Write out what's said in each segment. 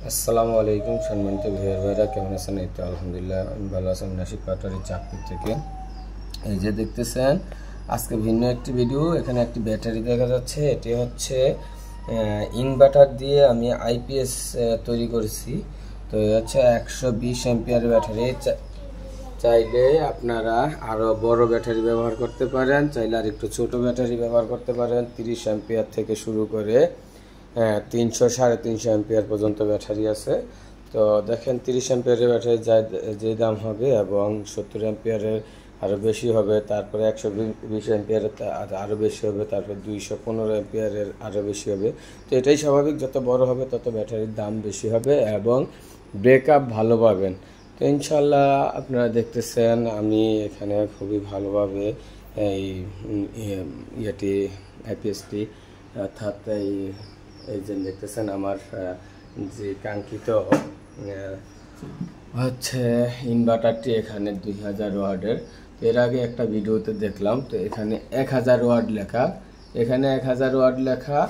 আসসালামু আলাইকুম সম্মানিত ভাইরা, কেমন আছেন? এই তো আলহামদুলিল্লাহ আমি ভালো আছি। নাসিক পাটোয়ারি চাঁদপুর থেকে। এই যে দেখতেছেন আজকে ভিন্ন একটি ভিডিও। এখানে একটি ব্যাটারি দেখা যাচ্ছে। এটি হচ্ছে ইনভার্টার দিয়ে আমি আইপিএস তৈরি করেছি। তো হচ্ছে 120 অ্যাম্পিয়ার ব্যাটারি। চাইলে আপনারা আরও বড় ব্যাটারি ব্যবহার করতে পারেন, চাইলে আর একটু ছোটো ব্যাটারি ব্যবহার করতে পারেন। 30 অ্যাম্পিয়ার থেকে শুরু করে 300 350 অ্যাম্পিয়ার পর্যন্ত ব্যাটারি আছে। তো দেখেন 30 অ্যাম্পিয়ারের ব্যাটারি যে দাম হবে এবং 70 অ্যাম্পিয়ারের আরও বেশি হবে, তারপরে 120 অ্যাম্পিয়ারের আরও বেশি হবে, তারপরে 215 অ্যাম্পিয়ারের আরও বেশি হবে। তো এটাই স্বাভাবিক, যত বড় হবে তত ব্যাটারির দাম বেশি হবে এবং ব্রেকআপ ভালো পাবেন। তো ইনশাল্লাহ আপনারা দেখতেছেন আমি এখানে খুবই ভালোভাবে এই ইয়েটি আইপিএসটি অর্থাৎ এই যে দেখতেছেন আমার যে কাঙ্ক্ষিত হচ্ছে ইনভার্টারটি এখানে 2000 ওয়াটের। এর আগে একটা ভিডিওতে দেখলাম, তো এখানে 1000 ওয়াট লেখা, এখানে 1000 ওয়াট লেখা,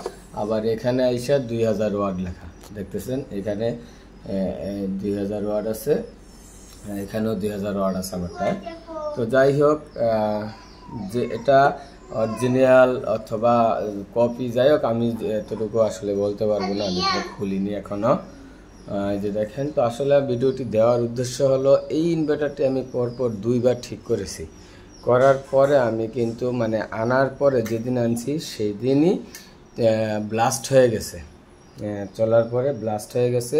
আবার এখানে আইসা 2000 ওয়াট লেখা। দেখতেছেন এখানে 2000 ওয়াট আছে, এখানেও 2000 ওয়াট আছে আমারটায়। তো যাই হোক, যে এটা অরিজিনাল অথবা কপি, যাই হোক আমি এতটুকু আসলে বলতে পারবো না, আমি তো খুলিনি এখনো। এই যে দেখেন, তো আসলে ভিডিওটি দেওয়ার উদ্দেশ্য হলো এই ইনভার্টারটি আমি পরপর 2বার ঠিক করেছি। করার পরে আমি কিন্তু মানে আনার পরে যেদিন আনছি সেই দিনই ব্লাস্ট হয়ে গেছে, চলার পরে ব্লাস্ট হয়ে গেছে।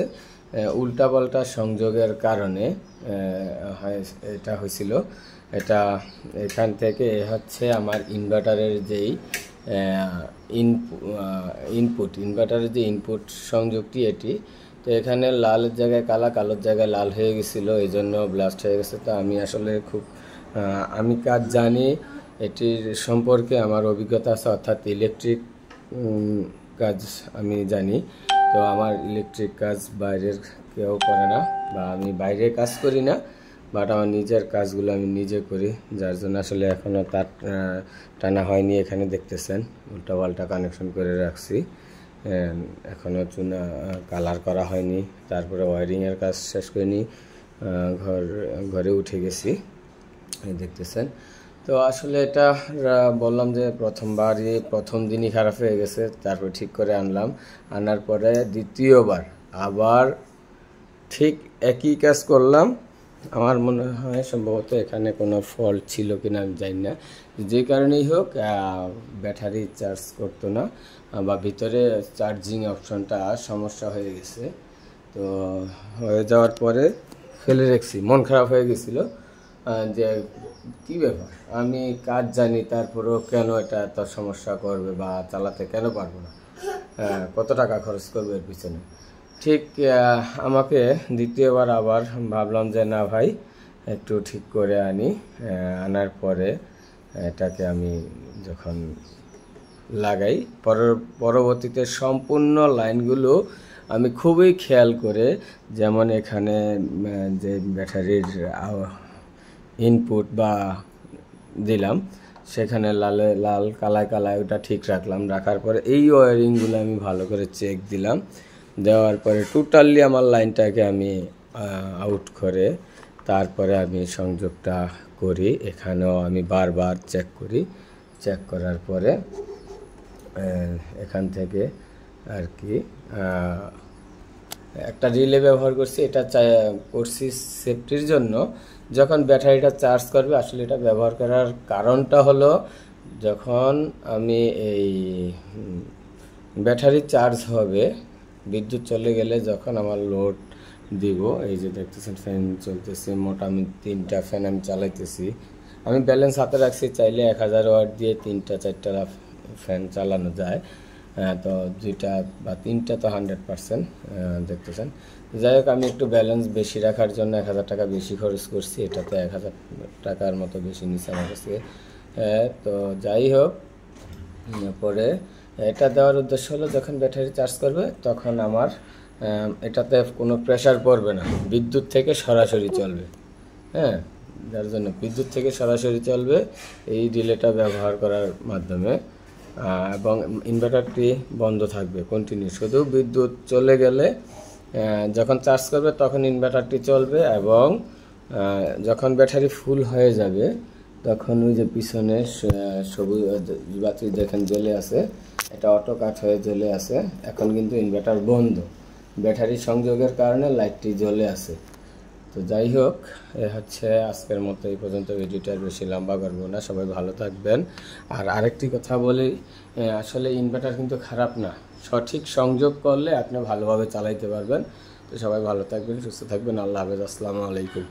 উল্টাপাল্টা সংযোগের কারণে এটা হয়েছিল। এটা এখান থেকে হচ্ছে আমার ইনভার্টারের যেই ইনভার্টারের যে ইনপুট সংযোগটি এটি, তো এখানে লালের জায়গায় কালা, কালোর জায়গায় লাল হয়ে গেছিলো, এই জন্য ব্লাস্ট হয়ে গেছে। তো আমি আসলে আমি কাজ জানি, এটির সম্পর্কে আমার অভিজ্ঞতা আছে, অর্থাৎ ইলেকট্রিক কাজ আমি জানি। তো আমার ইলেকট্রিক কাজ বাইরের কেউ করে না, বা আমি বাইরে কাজ করি না, বাট আমার নিজের কাজগুলো আমি নিজে করি, যার জন্য আসলে এখনও তার টানা হয়নি। এখানে দেখতেছেন উল্টাপাল্টা কানেকশন করে রাখছি, এখনও চুনা কালার করা হয়নি, তারপরে ওয়ারিংয়ের কাজ শেষ করিনি, ঘরে উঠে গেছি, দেখতেছেন। তো আসলে এটা বললাম যে প্রথম দিনই খারাপ হয়ে গেছে, তারপর ঠিক করে আনলাম। আনার পরে দ্বিতীয়বার আবার ঠিক একই কাজ করলাম। আমার মনে হয় সম্ভবত এখানে কোনো ফল্ট ছিল কিনা আমি জানি না, যে কারণেই হোক ব্যাটারি চার্জ করতো না, বা ভিতরে চার্জিং অপশনটা সমস্যা হয়ে গেছে। তো হয়ে যাওয়ার পরে ফেলে রেখেছি, মন খারাপ হয়ে গেছিলো যে কী ব্যাপার, আমি কাজ জানি তারপরেও কেন এটা এত সমস্যা করবে, বা চালাতে কেন পারবো না, কত টাকা খরচ করবে এর পিছনে। ঠিক আমাকে দ্বিতীয়বার আবার ভাবলাম যে না ভাই, একটু ঠিক করে আনার পরে এটাকে আমি যখন লাগাই, পরবর্তীতে সম্পূর্ণ লাইনগুলো আমি খুবই খেয়াল করে, যেমন এখানে যে ব্যাটারির ইনপুট বা দিলাম, সেখানে লাল কালায় ওটা ঠিক রাখার পরে এই ওয়ারিংগুলো আমি ভালো করে চেক দিলাম। দেওয়ার পরে টোটালি আমার লাইনটাকে আমি আউট করে তারপরে আমি সংযোগটা করি। এখানেও আমি বারবার চেক করি, চেক করার পরে এখান থেকে আর কি একটা রিলে ব্যবহার করছি। এটা করছি সেফটির জন্য, যখন ব্যাটারিটা চার্জ করবে। আসলে এটা ব্যবহার করার কারণটা হলো, যখন আমি এই ব্যাটারি চার্জ হবে, বিদ্যুৎ চলে গেলে যখন আমার লোড দিব, এই যে দেখতেছেন ফ্যান চলতেছে, মোট আমি 3টা ফ্যান আমি চালাইতেছি। আমি ব্যালেন্স হাতে রাখছি, চাইলে 1000 ওয়াট দিয়ে 3টা 4টা ফ্যান চালানো যায়। তো 2টা বা 3টা তো 100% দেখতেছেন। যাই হোক, আমি একটু ব্যালেন্স বেশি রাখার জন্য 1000 টাকা বেশি খরচ করছি, এটাতে 1000 টাকার মতো বেশি নিচ্ছে আমার কাছে। তো যাই হোক, পরে এটা দেওয়ার উদ্দেশ্য হলো, যখন ব্যাটারি চার্জ করবে তখন আমার এটাতে কোনো প্রেশার পড়বে না, বিদ্যুৎ থেকে সরাসরি চলবে। যার জন্য বিদ্যুৎ থেকে সরাসরি চলবে এই রিলেটা ব্যবহার করার মাধ্যমে, এবং ইনভার্টারটি বন্ধ থাকবে কন্টিনিউ। শুধু বিদ্যুৎ চলে গেলে যখন চার্জ করবে তখন ইনভার্টারটি চলবে, এবং যখন ব্যাটারি ফুল হয়ে যাবে তখন ওই যে পিছনে সবুজ বাতি দেখেন জ্বলে আছে, এটা অটো কাট হয়ে জ্বলে আছে। এখন কিন্তু ইনভার্টার বন্ধ, ব্যাটারি সংযোগের কারণে লাইটটি জ্বলে আছে। তো যাই হোক, এ হচ্ছে আজকের মতো এই পর্যন্ত। ভিডিওটা বেশি লম্বা করবো না, সবাই ভালো থাকবেন। আর আরেকটি কথা বলি, আসলে ইনভার্টার কিন্তু খারাপ না, সঠিক সংযোগ করলে আপনি ভালোভাবে চালাইতে পারবেন। তো সবাই ভালো থাকবেন, সুস্থ থাকবেন। আল্লাহ হাফেজ, আসসালামু আলাইকুম।